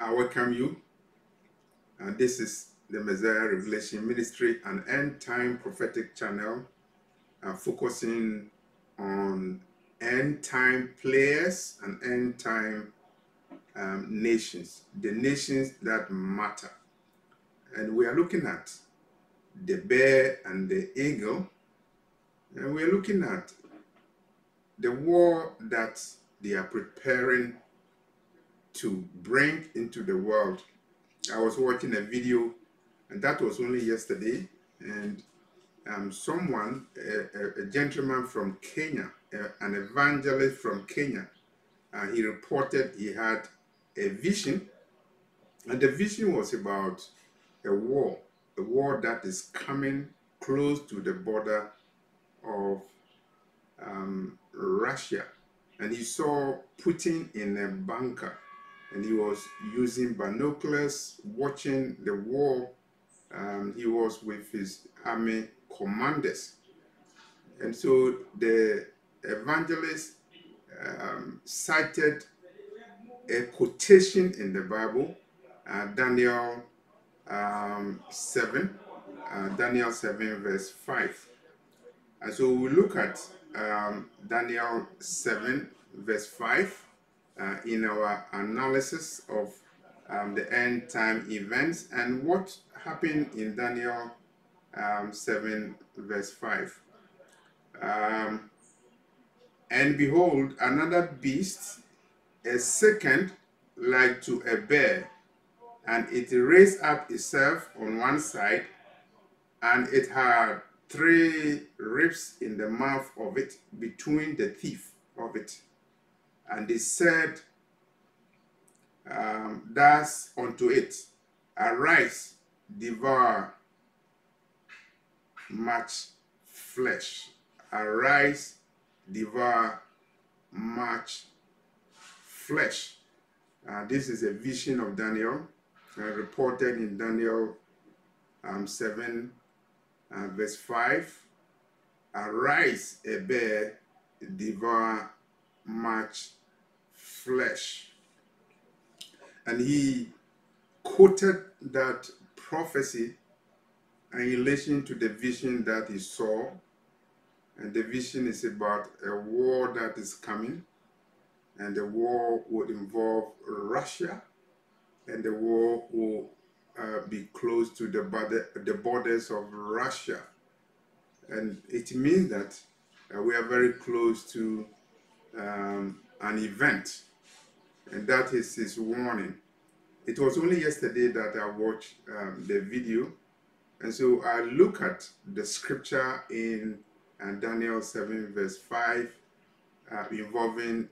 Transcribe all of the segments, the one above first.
I welcome you. This is the Messiah Revelation Ministry, an end-time prophetic channel focusing on end-time players and end-time nations, the nations that matter. And we are looking at the bear and the eagle, and we are looking at the war that they are preparing to bring into the world. I was watching a video, and that was only yesterday, and someone, a gentleman from Kenya, an evangelist from Kenya, he reported he had a vision, and the vision was about a war that is coming close to the border of Russia. And he saw Putin in a bunker, and he was using binoculars, watching the war. He was with his army commanders. And so the evangelist cited a quotation in the Bible, Daniel 7, Daniel 7 verse 5. And so we look at Daniel 7 verse 5 in our analysis of the end time events and what happened in Daniel 7 verse 5. And behold, another beast, a second like to a bear, and it raised up itself on one side, and it had 3 ribs in the mouth of it, between the teeth of it. And they said thus unto it, arise, devour much flesh. Arise, devour much flesh. This is a vision of Daniel, reported in Daniel 7 verse 5. Arise, a bear, devour much flesh. And he quoted that prophecy in relation to the vision that he saw. And the vision is about a war that is coming, and the war would involve Russia, and the war will be close to the borders of Russia. And it means that we are very close to an event, and that is his warning. It was only yesterday that I watched the video, and so I look at the scripture in Daniel 7 verse 5 involving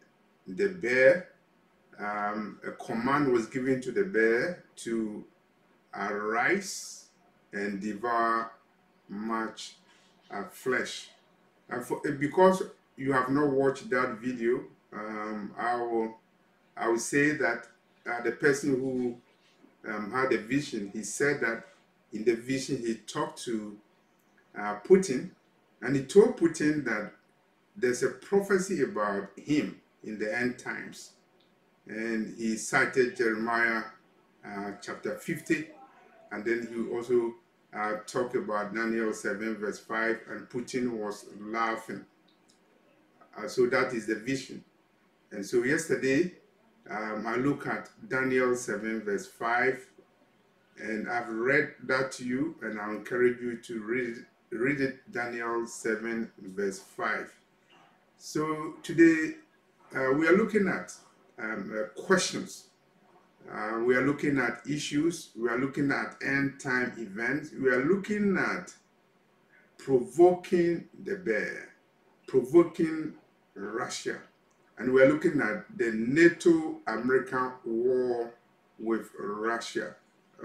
the bear. A command was given to the bear to arise and devour much flesh. Because you have not watched that video, I will say that the person who had a vision, he said that in the vision he talked to Putin, and he told Putin that there's a prophecy about him in the end times. And he cited Jeremiah chapter 50, and then he also talked about Daniel 7 verse 5, and Putin was laughing. So that is the vision. And so yesterday, I look at Daniel 7 verse 5, and I've read that to you, and I encourage you to read it, Daniel 7 verse 5. So today, we are looking at questions. We are looking at issues. We are looking at end time events. We are looking at provoking the bear, provoking Russia. And we are looking at the NATO-American war with Russia.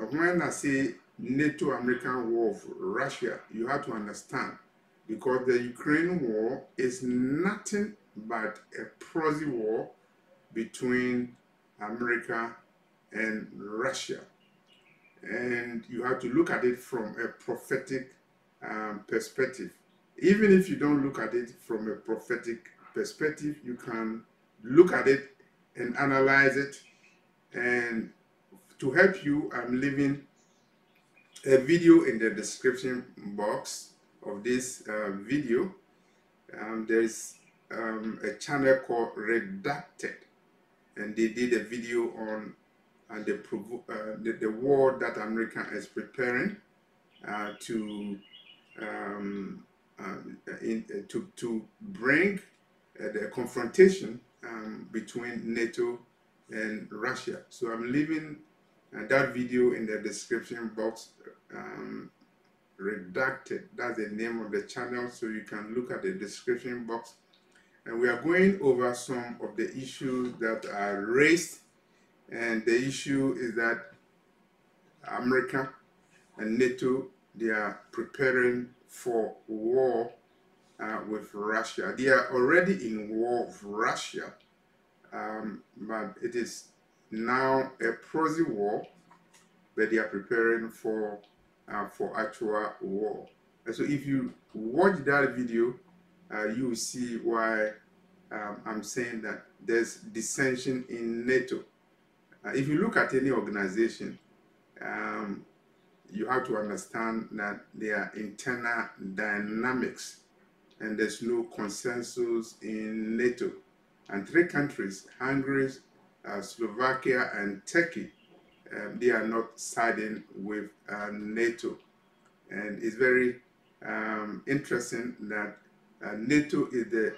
When I say NATO-American war with Russia, you have to understand, because the Ukraine war is nothing but a proxy war between America and Russia. And you have to look at it from a prophetic perspective. Even if you don't look at it from a prophetic perspective, you can look at it and analyze it and to help you, I'm leaving a video in the description box of this video. There's a channel called Redacted, and they did a video on the war that America is preparing to bring the confrontation between NATO and Russia. So I'm leaving that video in the description box. Redacted, that's the name of the channel, so you can look at the description box. And we are going over some of the issues that are raised, and the issue is that America and NATO, they are preparing for war with Russia. They are already in war with Russia, but it is now a proxy war, but they are preparing for actual war. And so if you watch that video, you will see why I'm saying that there's dissension in NATO. If you look at any organization, you have to understand that there are internal dynamics, and there's no consensus in NATO. And 3 countries, Hungary, Slovakia, and Turkey, they are not siding with NATO. And it's very interesting that NATO is the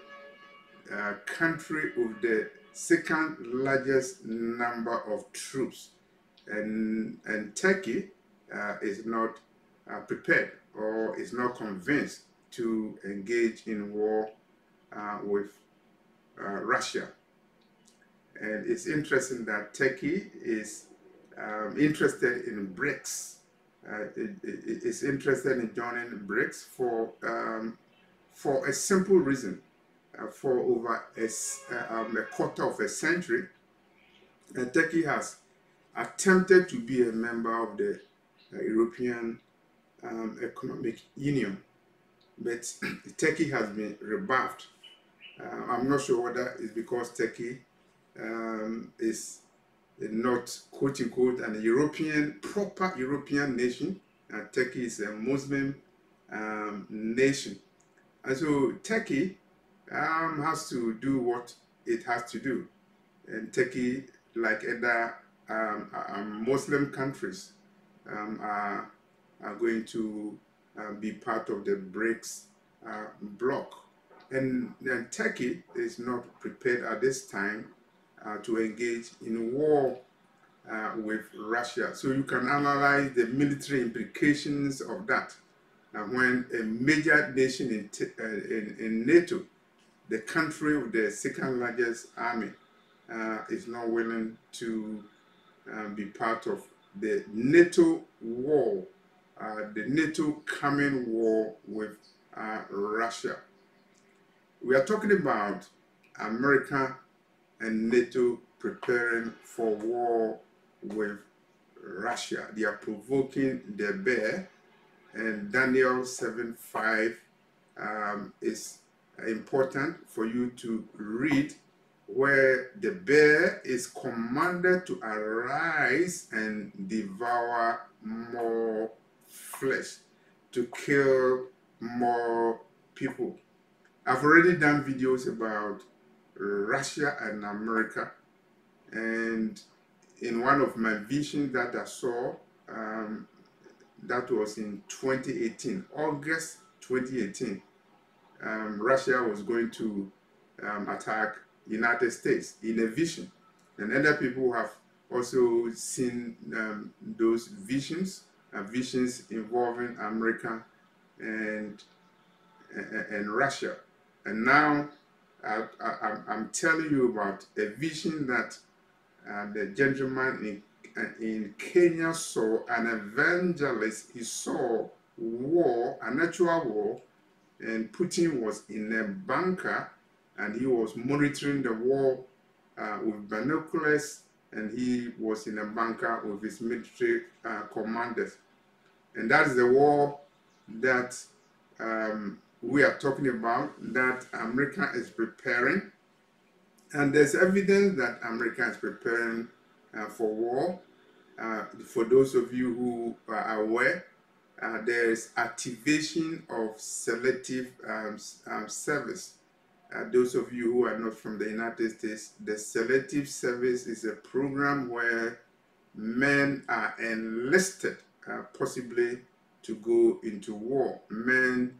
country with the 2nd largest number of troops, and Turkey is not prepared or is not convinced to engage in war with Russia. And it's interesting that Turkey is interested in BRICS. It's interested in joining BRICS for a simple reason. For over a quarter of a century, Turkey has attempted to be a member of the European Economic Union, but Turkey has been rebuffed. I'm not sure whether it's because Turkey is not, quote unquote, an proper European nation. Turkey is a Muslim nation, and so Turkey has to do what it has to do. And Turkey, like other Muslim countries, are going to be part of the BRICS bloc. And then Turkey is not prepared at this time to engage in war with Russia. So you can analyze the military implications of that. When a major nation in NATO, the country with the 2nd largest army, is not willing to be part of the NATO war, the NATO coming war with Russia. We are talking about America and NATO preparing for war with Russia. They are provoking the bear, and Daniel 7:5 is important for you to read, where the bear is commanded to arise and devour more flesh, to kill more people. I've already done videos about Russia and America, and in one of my visions that I saw, that was in 2018, August 2018, Russia was going to attack United States in a vision, and other people have also seen those visions, visions involving America and Russia. And now I'm telling you about a vision that the gentleman in Kenya saw, an evangelist. He saw war, an actual war, and Putin was in a bunker, and he was monitoring the war with binoculars, and he was in a bunker with his military commanders. And that's the war that we are talking about, that America is preparing. And there's evidence that America is preparing for war. For those of you who are aware, there is activation of selective service. Those of you who are not from the United States, the selective service is a program where men are enlisted, possibly to go into war. Men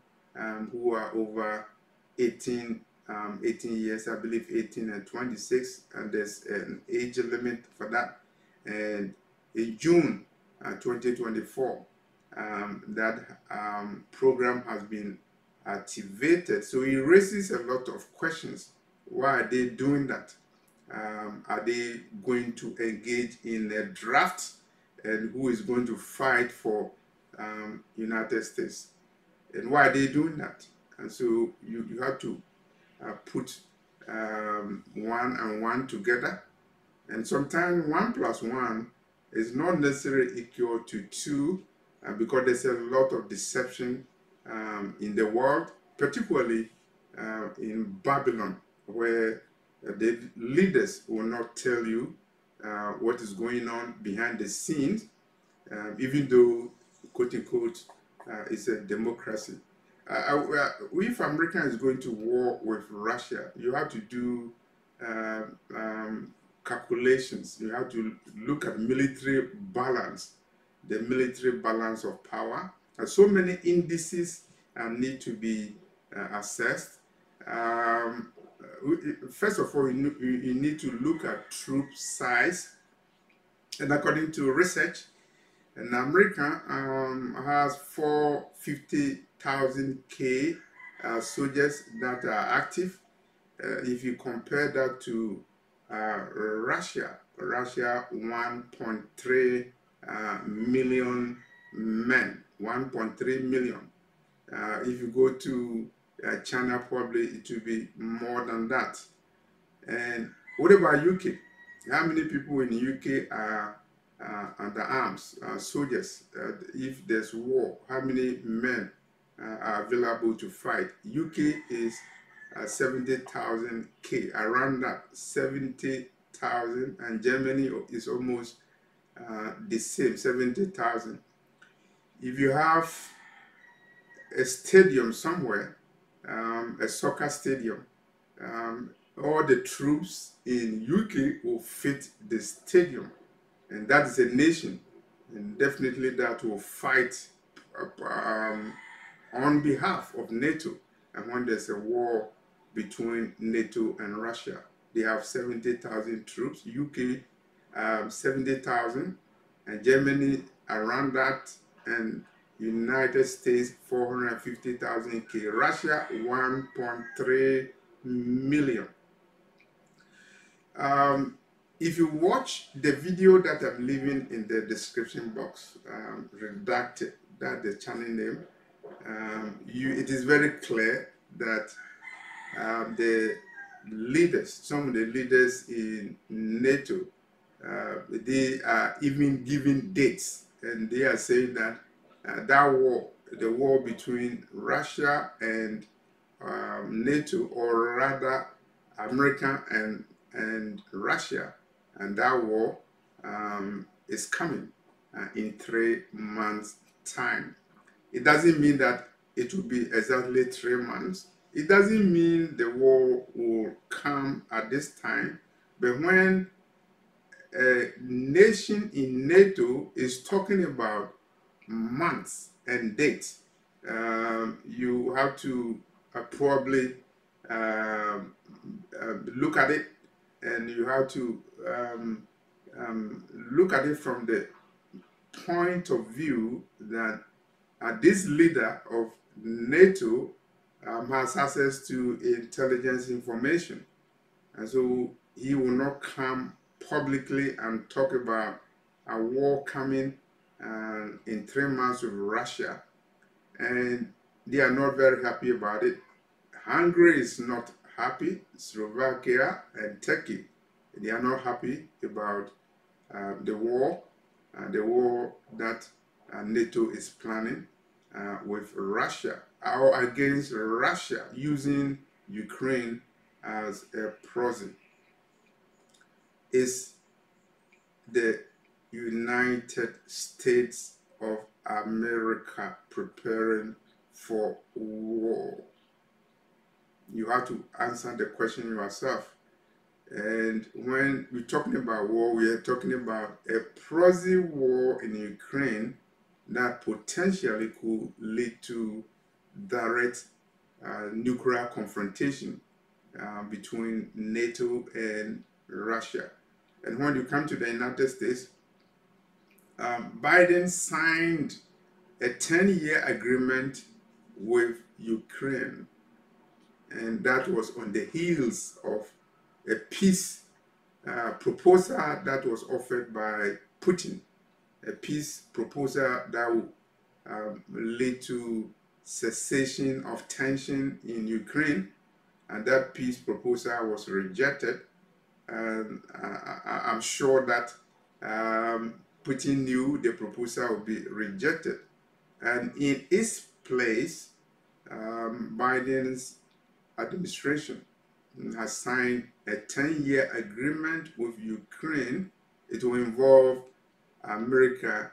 who are over 18 years, I believe 18 and 26, and there's an age limit for that. And in June 2024, that program has been activated. So it raises a lot of questions. Why are they doing that? Are they going to engage in a draft? And who is going to fight for United States? And why are they doing that? And so you have to put 1 and 1 together. And sometimes 1 plus 1 is not necessarily equal to 2, because there's a lot of deception in the world, particularly in Babylon, where the leaders will not tell you what is going on behind the scenes, even though, quote unquote, it's a democracy. If America is going to war with Russia, you have to do calculations. You have to look at military balance, the military balance of power. And so many indices need to be assessed. First of all, you need to look at troop size. And according to research, and America has 450,000 soldiers that are active. If you compare that to Russia 1.3 million men, 1.3 million. If you go to China, probably it will be more than that. And what about UK? How many people in UK are under arms, soldiers? If there's war, how many men are available to fight? UK is 70,000 around that, 70,000, and Germany is almost the same, 70,000. If you have a stadium somewhere, a soccer stadium, all the troops in UK will fit the stadium, and that is a nation, and definitely that will fight on behalf of NATO. And when there's a war between NATO and Russia, they have 70,000 troops. UK 70,000, and Germany around that, and United States 450,000 Russia 1.3 million. If you watch the video that I'm leaving in the description box, Redacted, that's the channel name, it is very clear that the leaders, some of the leaders in NATO, they are even giving dates, and they are saying that that war, the war between Russia and NATO, or rather America and Russia, and that war is coming in 3 months' time. It doesn't mean that it will be exactly 3 months. It doesn't mean the war will come at this time, but when a nation in NATO is talking about months and dates, you have to probably look at it, and you have to look at it from the point of view that this leader of NATO has access to intelligence information, and so he will not come publicly and talk about a war coming in 3 months with Russia, and they are not very happy about it. Hungary is not happy, Slovakia and Turkey, they are not happy about the war that NATO is planning with Russia, or against Russia, using Ukraine as a proxy. Is the United States of America preparing for war? You have to answer the question yourself. And when we're talking about war, we are talking about a proxy war in Ukraine that potentially could lead to direct nuclear confrontation between NATO and Russia. And when you come to the United States, Biden signed a 10-year agreement with Ukraine, and that was on the heels of a peace proposal that was offered by Putin, a peace proposal that would lead to cessation of tension in Ukraine, and that peace proposal was rejected. And I'm sure that Putin knew the proposal would be rejected, and in its place, Biden's administration has signed a 10-year agreement with Ukraine. It will involve America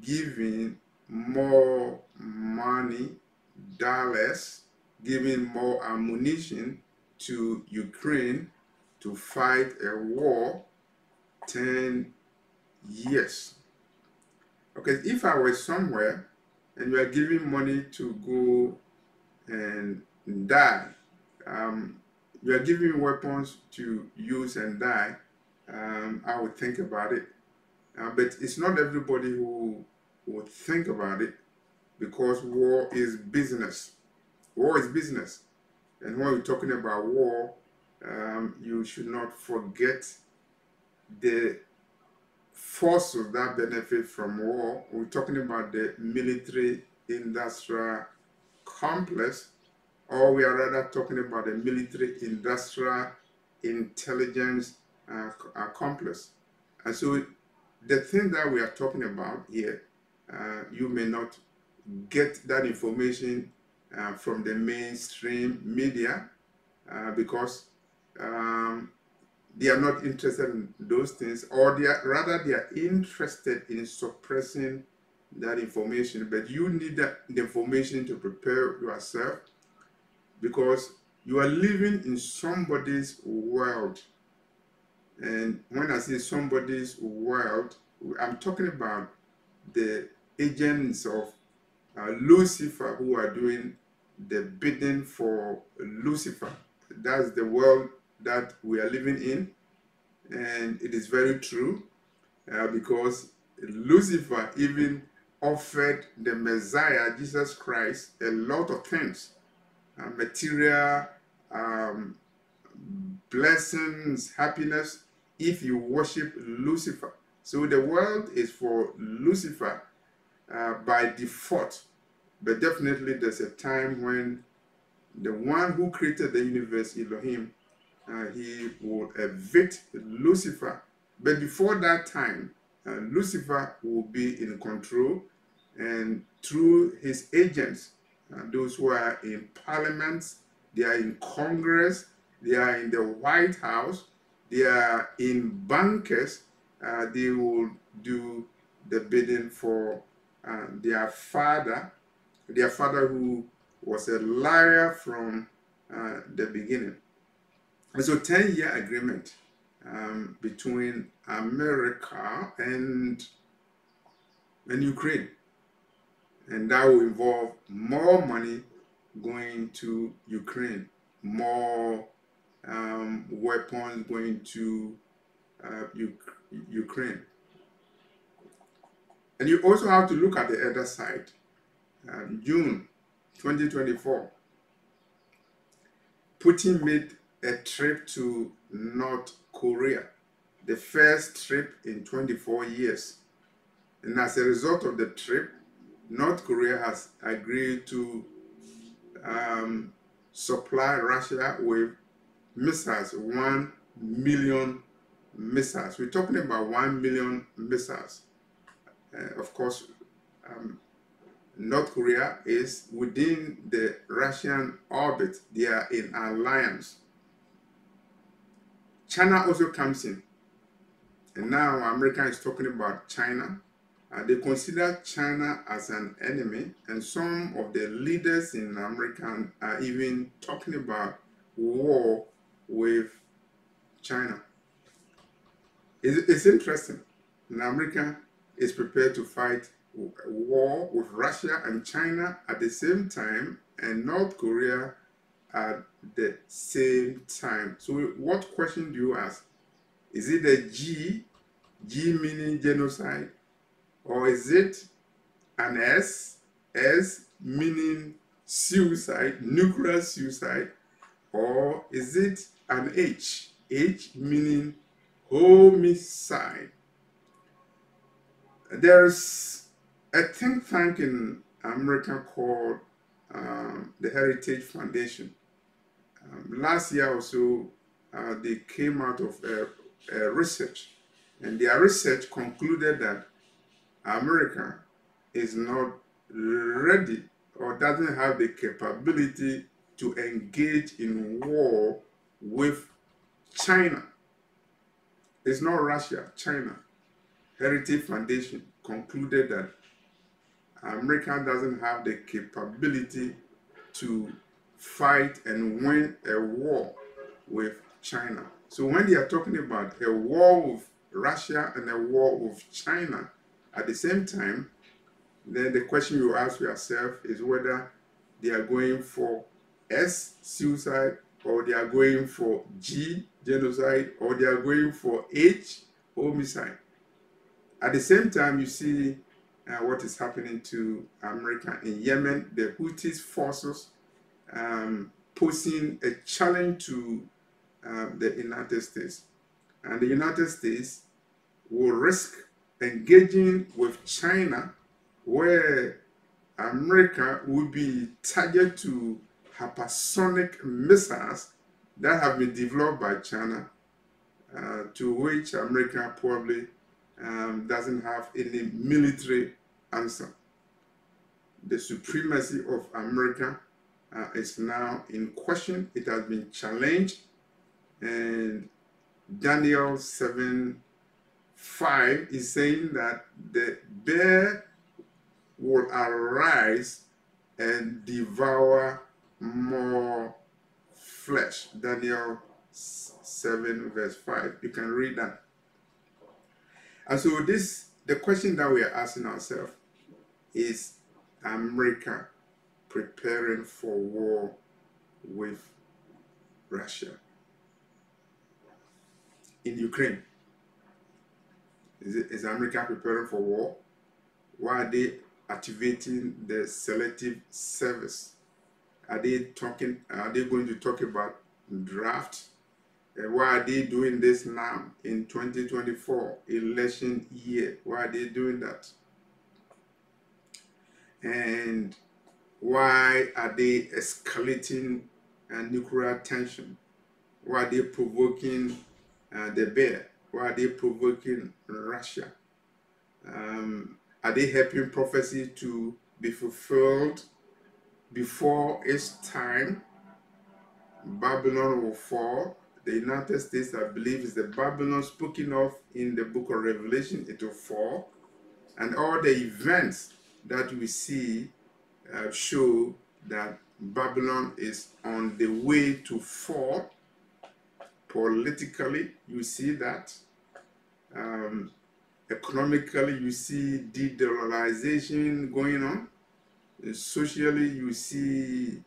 giving more money, dollars, giving more ammunition to Ukraine to fight a war 10 years. Okay, if I were somewhere and you are giving money to go and die, you are giving weapons to use and die, I would think about it. But it's not everybody who would think about it, because war is business. War is business. And when we're talking about war, you should not forget the forces that benefit from war. We're talking about the military-industrial complex, or we are rather talking about the military-industrial intelligence complex. And so the thing that we are talking about here, you may not get that information from the mainstream media because they are not interested in those things, or they are interested in suppressing that information. But you need the information to prepare yourself, because you are living in somebody's world. And when I say somebody's world, I'm talking about the agents of Lucifer who are doing the bidding for Lucifer. That's the world that we are living in. And it is very true, because Lucifer even offered the Messiah, Jesus Christ, a lot of things. Material blessings, happiness, if you worship Lucifer. So the world is for Lucifer by default. But definitely there's a time when the one who created the universe, Elohim, he will evict Lucifer. But before that time, Lucifer will be in control, and through his agents, those who are in parliaments, they are in Congress, they are in the White House, they are in bankers, they will do the bidding for their father who was a liar from the beginning. And so 10-year agreement between America and Ukraine. And that will involve more money going to Ukraine, more weapons going to Ukraine. And you also have to look at the other side. June 2024, Putin made a trip to North Korea, the first trip in 24 years. And as a result of the trip, North Korea has agreed to supply Russia with missiles, 1 million missiles. We're talking about 1 million missiles. Of course, North Korea is within the Russian orbit. They are in alliance. China also comes in, And now America is talking about China. They consider China as an enemy, and some of the leaders in America are even talking about war with China. It's interesting. And America is prepared to fight war with Russia and China at the same time, and North Korea at the same time. So what question do you ask? Is it a G meaning genocide, or is it an S meaning suicide, nuclear suicide, or is it an H meaning homicide? There's a think tank in America called the Heritage Foundation. Last year or so, they came out of a research, and their research concluded that America is not ready or doesn't have the capability to engage in war with China. It's not Russia, China. Heritage Foundation concluded that America doesn't have the capability to fight and win a war with China. So when they are talking about a war with Russia and a war with China at the same time, then the question you ask yourself is whether they are going for S, suicide, or they are going for G, genocide, or they are going for H, homicide. At the same time, you see what is happening to America in Yemen. The Houthi forces posing a challenge to the United States. And the United States will risk engaging with China, where America will be targeted to hypersonic missiles that have been developed by China, to which America probably doesn't have any military answer. The supremacy of America is now in question. It has been challenged, and Daniel 7:5 is saying that the bear will arise and devour more flesh. Daniel 7:5. You can read that. And so the question that we are asking ourselves is America preparing for war with Russia in Ukraine? Is America preparing for war? Why are they activating the selective service? Are they going to talk about draft? Why are they doing this now in 2024 election year? Why are they doing that? And why are they escalating nuclear tension? Why are they provoking the bear? Why are they provoking Russia? Are they helping prophecy to be fulfilled before its time? Babylon will fall. The United States, I believe, is the Babylon spoken of in the book of Revelation. It will fall. And all the events that we see show that Babylon is on the way to fall. Politically, you see that. Economically, you see de-dollarization going on. Socially, you see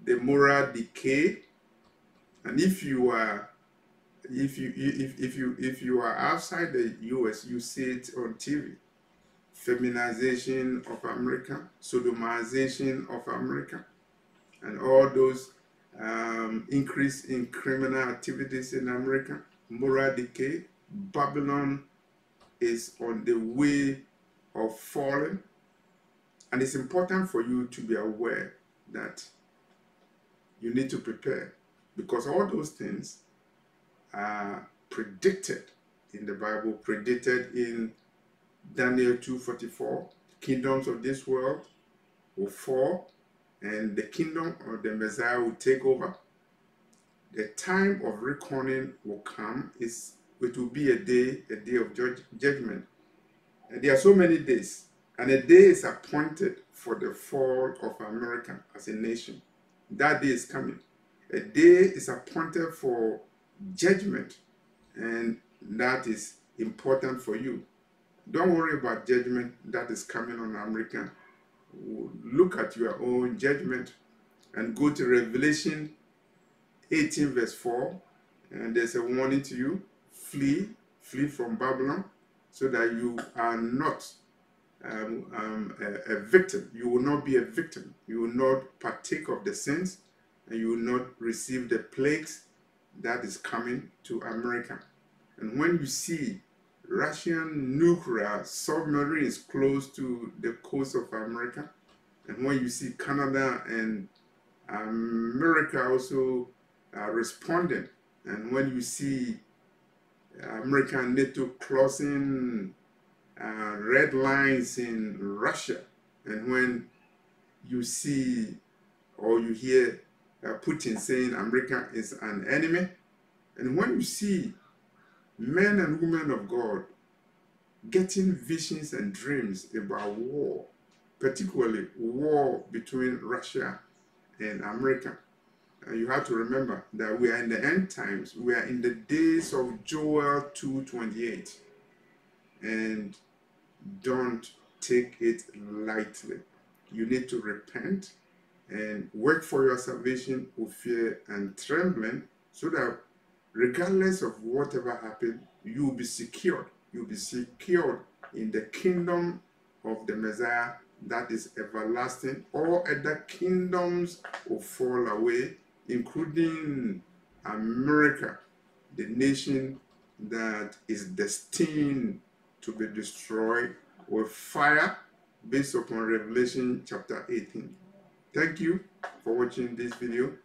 the moral decay. And if you are outside the US, you see it on TV. Feminization of America, sodomization of America, and all those increase in criminal activities in America, moral decay. Babylon is on the way of falling. And it's important for you to be aware that you need to prepare, because all those things are predicted in the Bible, predicted in Daniel 2:44. Kingdoms of this world will fall, and the kingdom of the Messiah will take over. The time of reckoning will come. It's it will be a day of judgment. And there are so many days, and a day is appointed for the fall of America as a nation. That day is coming. A day is appointed for judgment, and that is important for you. Don't worry about judgment that is coming on America. Look at your own judgment and go to Revelation 18 verse 4, and there's a warning to you: flee from Babylon, so that you are not a victim. You will not be a victim. You will not partake of the sins, and you will not receive the plagues that is coming to America. And when you see Russian nuclear submarines close to the coast of America, and when you see Canada and America also responding, and when you see America and Nato crossing red lines in Russia, and when you see or you hear Putin saying America is an enemy, and when you see men and women of God getting visions and dreams about war, particularly war between Russia and America, you have to remember that we are in the end times. We are in the days of Joel 2:28, and don't take it lightly. You need to repent and work for your salvation with fear and trembling, so that regardless of whatever happens, you will be secured. You'll be secured in the kingdom of the Messiah that is everlasting. All other kingdoms will fall away, including America, the nation that is destined to be destroyed with fire, based upon Revelation chapter 18. Thank you for watching this video,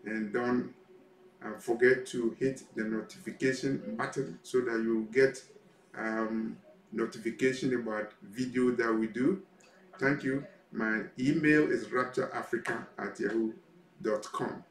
and don't forget to hit the notification button so that you get notification about video that we do. Thank you. My email is raptureafrica@yahoo.com.